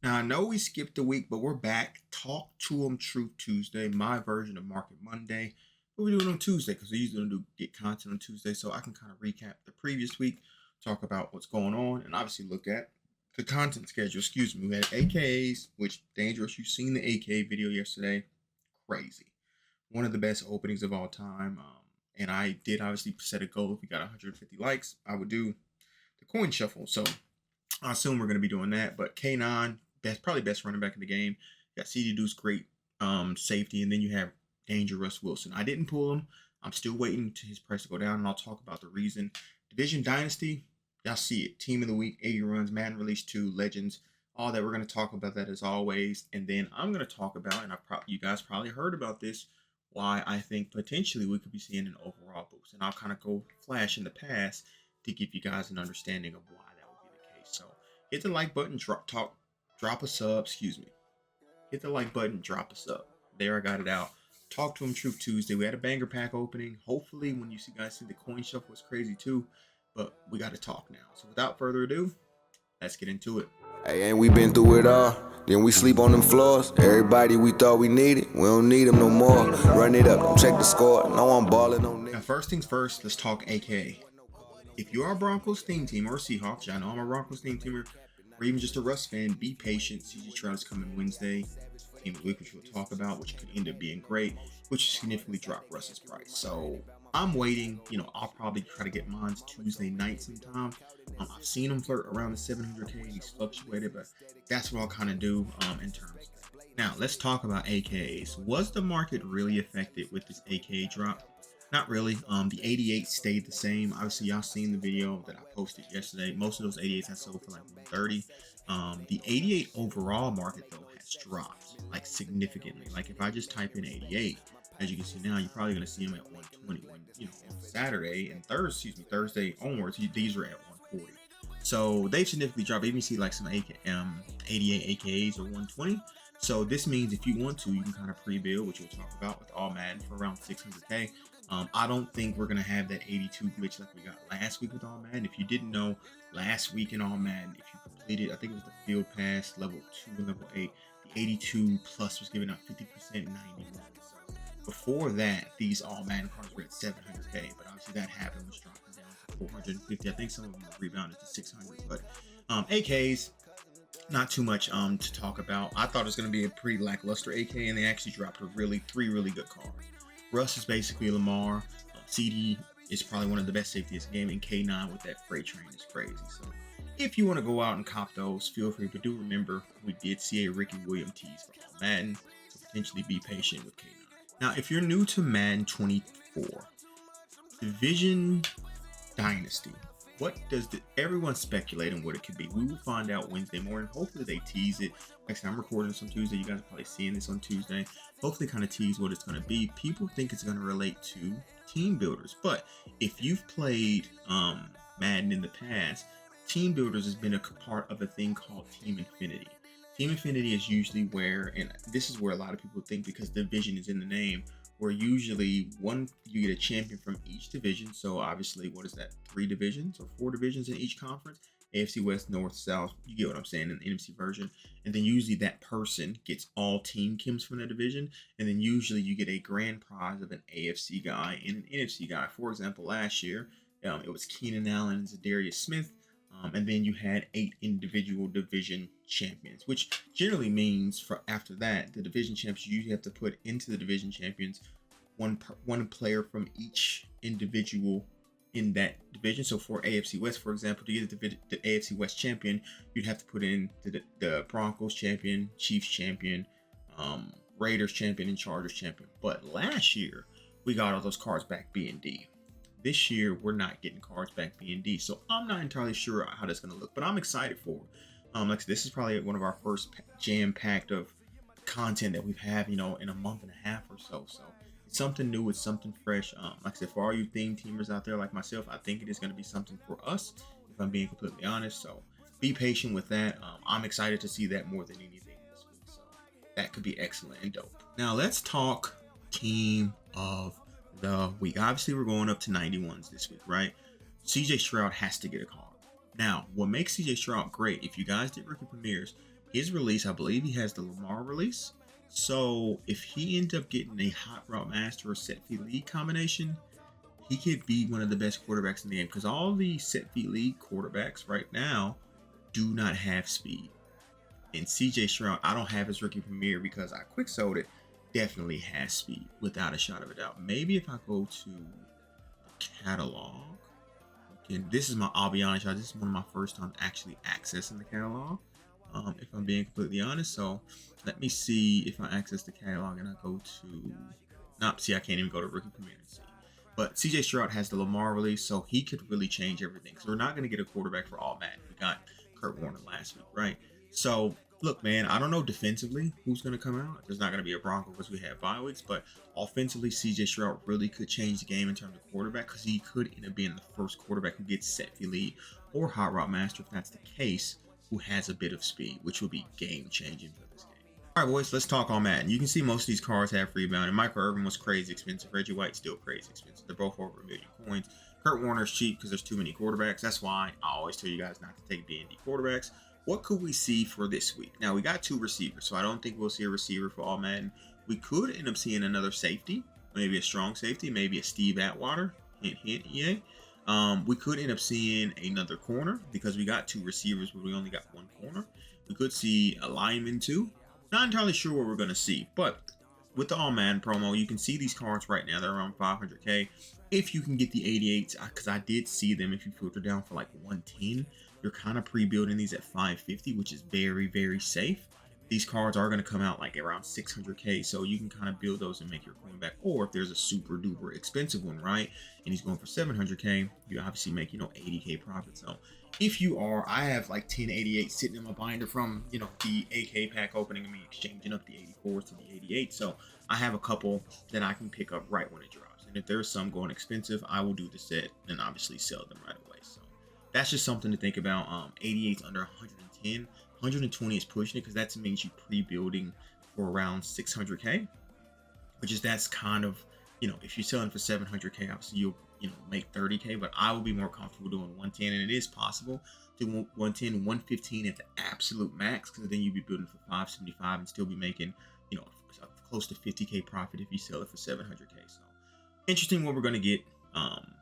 Now, I know we skipped a week, but we're back. Talk to 'em Truth Tuesday, my version of Market Monday. What we doing on Tuesday? Because we usually don't get content on Tuesday, so I can kind of recap the previous week, talk about what's going on, and obviously look at the content schedule. Excuse me. We had AKAs, which dangerous. You've seen the AKA video yesterday. Crazy. One of the best openings of all time. And I did obviously set a goal. If we got 150 likes, I would do the coin shuffle. So I assume we're going to be doing that. But K9, probably best running back in the game. You got CD Deuce, great safety, and then you have Danger Russ Wilson. I didn't pull him. I'm still waiting to his price to go down, and I'll talk about the reason. Division Dynasty, y'all see it. Team of the Week, 80 runs, Madden Release 2, Legends, all that. We're going to talk about that as always. And then I'm going to talk about, and you guys probably heard about this, why I think potentially we could be seeing an overall boost. And I'll kind of go flash in the past to give you guys an understanding of why that would be the case. So hit the like button, drop a sub, excuse me. Hit the like button, drop a sub. There, I got it out. Talk to 'em Truth Tuesday. We had a banger pack opening. Hopefully, when you guys see the coin shuffle, was crazy too. But we got to talk now. So without further ado, let's get into it. Hey, ain't we been through it all? Then we sleep on them floors. Everybody we thought we needed, we don't need them no more. Run it up, don't check the score. No, I'm balling on Now, first things first, let's talk AKA. If you are a Broncos theme team or a Seahawks, I know I'm a Broncos theme teamer, or even just a Russ fan, be patient. CJ Stroud is coming Wednesday. Team of the Week, which we'll talk about, which could end up being great, which significantly drop Russ's price. So I'm waiting. I'll probably try to get mine Tuesday night sometime. I've seen him flirt around the 700K. He's fluctuated, but that's what I'll kind of do in terms of that. Now, let's talk about AKAs. Was the market really affected with this AKA drop? Not really. The 88 stayed the same. Obviously, y'all seen the video that I posted yesterday. Most of those 88s I sold for like 130. The 88 overall market though has dropped like significantly. Like if I just type in 88, as you can see now, you're probably going to see them at 120. When on Saturday and Thursday onwards, these are at 140. So they've significantly dropped. Even see like some 88 AKAs or 120. So this means if you want to, you can kind of pre-build, which we'll talk about with all Madden for around 600K. I don't think we're going to have that 82 glitch like we got last week with All Madden. If you didn't know, last week in All Madden, if you completed, I think it was the Field Pass, level 2 and level 8, the 82 plus was giving out 50%, 91. So before that, these All Madden cards were at 700K, but obviously that happened, was dropping down to 450. I think some of them rebounded to 600, but AKs, not too much to talk about. I thought it was going to be a pretty lackluster AK, and they actually dropped three really good cards. Russ is basically Lamar. CD is probably one of the best safeties in the game, and K9 with that freight train is crazy. So if you want to go out and cop those, feel free. But do remember, we did see a Ricky Williams tease for all Madden, so potentially be patient with K9. Now, if you're new to Madden 24, Division Dynasty, what does everyone's speculating what it could be? We will find out Wednesday morning. Hopefully they tease it. Like I said, I'm recording this on Tuesday. You guys are probably seeing this on Tuesday. Hopefully kind of tease what it's going to be. People think it's going to relate to team builders. But if you've played Madden in the past, team builders has been a part of a thing called Team Infinity. Team Infinity is usually where, and this is where a lot of people think because division is in the name, where usually you get a champion from each division. So obviously, what is that? 3 divisions or 4 divisions in each conference? AFC West, North, South. You get what I'm saying in the NFC version. And then usually that person gets all team chems from that division. And then usually you get a grand prize of an AFC guy and an NFC guy. For example, last year, it was Keenan Allen and Zadarius Smith. And then you had 8 individual division champions, which generally means for after that, the division champs, you usually have to put into the division champions one player from each individual in that division. So for AFC West, for example, to get the AFC West champion, you'd have to put in the Broncos champion, Chiefs champion, Raiders champion, and Chargers champion. But last year, we got all those cards back B and D. This year, we're not getting cards back B and D, so I'm not entirely sure how that's going to look, but I'm excited for it. Like I said, this is probably one of our first jam-packed of content that we've had, in a month and a half or so. So it's something new, it's something fresh. Like I said, for all you theme teamers out there like myself, I think it is going to be something for us, if I'm being completely honest. So be patient with that. I'm excited to see that more than anything this week. So that could be excellent and dope. Now let's talk team of the week. Obviously, we're going up to 91s this week, right? CJ Stroud has to get a card. Now, what makes CJ Stroud great, if you guys did rookie premieres, his release, I believe he has the Lamar release. So if he ends up getting a hot route master or set feet lead combination, he could be one of the best quarterbacks in the game, because all the set feet lead quarterbacks right now do not have speed. And CJ Stroud, I don't have his rookie premiere because I quick sold it, definitely has speed without a shot of a doubt. Maybe if I go to catalog, and this is my, I'll be honest, y'all, this is one of my first times actually accessing the catalog, if I'm being completely honest. So let me see if I access the catalog and I go to, nope, see, I can't even go to rookie premiere and see. But CJ Stroud has the Lamar release, so he could really change everything. So we're not going to get a quarterback for all Madden. We got Kurt Warner last week, right? So look, man, I don't know defensively who's going to come out. There's not going to be a Bronco because we have bye weeks, but offensively, CJ Stroud really could change the game in terms of quarterback, because he could end up being the first quarterback who gets set feet lead or hot route master, if that's the case, who has a bit of speed, which will be game changing for this game. All right, boys, let's talk on Madden. You can see most of these cards have rebound, and Michael Irvin was crazy expensive. Reggie White's still crazy expensive. They're both over 1 million coins. Kurt Warner's cheap because there's too many quarterbacks. That's why I always tell you guys not to take D&D quarterbacks. What could we see for this week? Now, we got 2 receivers, so I don't think we'll see a receiver for all Madden. We could end up seeing another safety, maybe a strong safety, maybe a Steve Atwater. Hint, hint, yay. We could end up seeing another corner because we got 2 receivers, but we only got 1 corner. We could see a lineman too. Not entirely sure what we're going to see, but with the All Madden promo, you can see these cards right now. They're around 500K. If you can get the 88s, because I did see them, if you filter down for like 110, you're kind of pre-building these at 550, which is very, very safe. These cards are going to come out like around 600K, so you can kind of build those and make your coin back. Or if there's a super duper expensive one, right, and he's going for 700K, you obviously make, 80K profit. So if you are, I have like 1088 sitting in my binder from, the AK pack opening and me exchanging up the 84s to the 88. So I have a couple that I can pick up right when it drops. And if there's some going expensive, I will do the set and obviously sell them right away. So that's just something to think about. 88's under 110. 120 is pushing it, because that means you pre-building for around 600K, which is, that's kind of, if you're selling for 700K, obviously you'll make 30K, but I will be more comfortable doing 110, and it is possible to 110, 115 at the absolute max, because then you'd be building for 575 and still be making, close to 50K profit if you sell it for 700K. So interesting what we're going to get.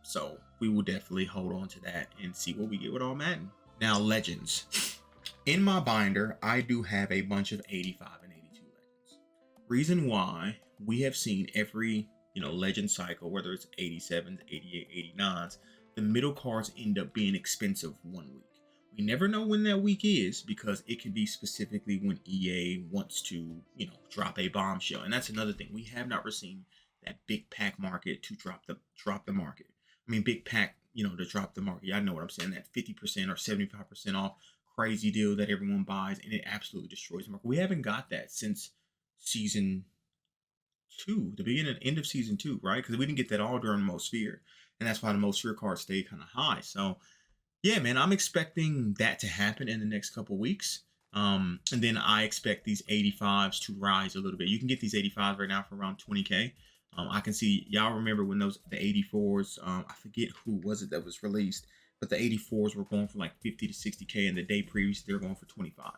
So we will definitely hold on to that and see what we get with all Madden. Now, legends. In my binder, I do have a bunch of 85 and 82 legends. Reason why, we have seen every, legend cycle, whether it's 87s, 88, 89s, the middle cards end up being expensive one week. We never know when that week is, because it can be specifically when EA wants to, drop a bombshell. And that's another thing. We have not seen that big pack market to drop the market. I mean, big pack, to drop the market. Y'all know what I'm saying, that 50% or 75% off crazy deal that everyone buys, and it absolutely destroys the market. We haven't got that since season 2, the beginning and end of season 2, right? Because we didn't get that all during Mosphere, and that's why the Mosphere cards stay kind of high. So yeah, man, I'm expecting that to happen in the next couple weeks. And then I expect these 85s to rise a little bit. You can get these 85s right now for around 20K. I can see, y'all remember when the 84s, I forget who was it that was released, but the 84s were going for like 50 to 60K, and the day previous they were going for 25.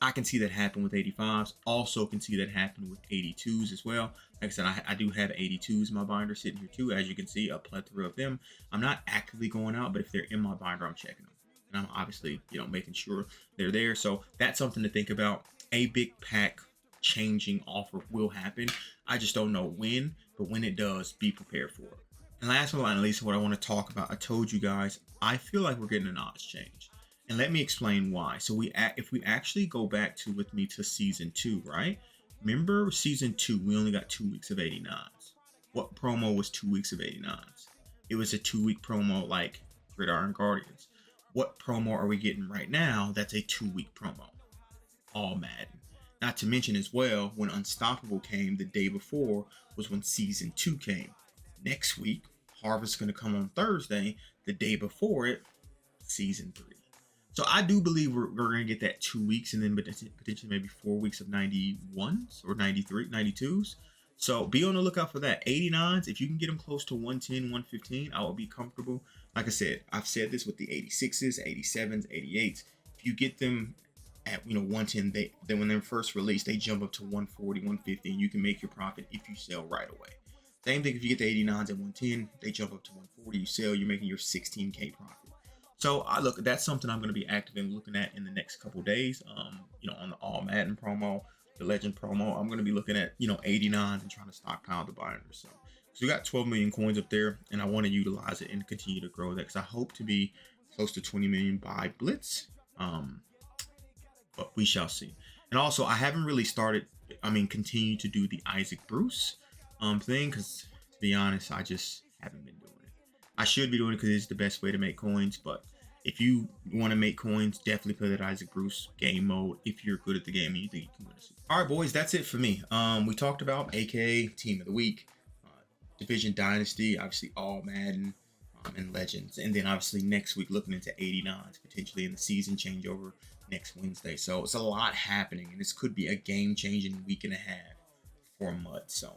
I can see that happen with 85s. Also can see that happen with 82s as well. Like I said, I do have 82s in my binder sitting here too. As you can see, a plethora of them. I'm not actively going out, but if they're in my binder, I'm checking them. And I'm obviously, making sure they're there. So that's something to think about. A big pack changing offer will happen. I just don't know when, but when it does, be prepared for it. And last but not least, what I want to talk about, I told you guys, I feel like we're getting an odds change. And let me explain why. So if we actually go back with me to season 2, right? Remember season 2, we only got 2 weeks of 89s. What promo was 2 weeks of 89s? It was a 2-week promo like Gridiron Guardians. What promo are we getting right now that's a 2-week promo? All Madden. Not to mention as well, when Unstoppable came the day before was when season 2 came. Next week, Harvest's going to come on Thursday. The day before it, season 3. So I do believe we're going to get that 2 weeks, and then potentially maybe 4 weeks of 91s or 92s. So be on the lookout for that. 89s, if you can get them close to 110, 115, I will be comfortable. Like I said, I've said this with the 86s, 87s, 88s. If you get them at 110. Then when they're first released, they jump up to 140, 150, and you can make your profit if you sell right away. Same thing if you get the 89s at 110, they jump up to 140, you sell, you're making your 16K profit. So look, that's something I'm going to be active in looking at in the next couple days. On the All Madden promo, the Legend promo, I'm going to be looking at 89s and trying to stockpile the binders. So we got 12 million coins up there, and I want to utilize it and continue to grow that because I hope to be close to 20 million by Blitz. But we shall see. And also, I haven't really continue to do the Isaac Bruce thing because, to be honest, I just haven't been doing it. I should be doing it because it's the best way to make coins, but if you want to make coins, definitely play that Isaac Bruce game mode if you're good at the game and you think you can win it. All right, boys, that's it for me. We talked about AKA Team of the Week, Division Dynasty, obviously All Madden, and Legends, and then obviously next week looking into 89s, potentially in the season changeover next Wednesday. So it's a lot happening, and this could be a game-changing week and a half for Mud. So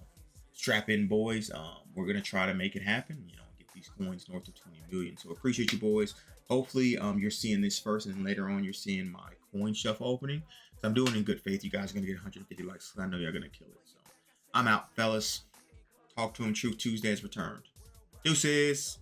strap in, boys. We're gonna try to make it happen. Get these coins north of 20 million. So appreciate you, boys. Hopefully, you're seeing this first, and then later on, you're seeing my coin shuffle opening. So I'm doing it in good faith. You guys are gonna get 150 likes. I know you're gonna kill it. So I'm out, fellas. Talk to him. Truth Tuesday has returned. Deuces.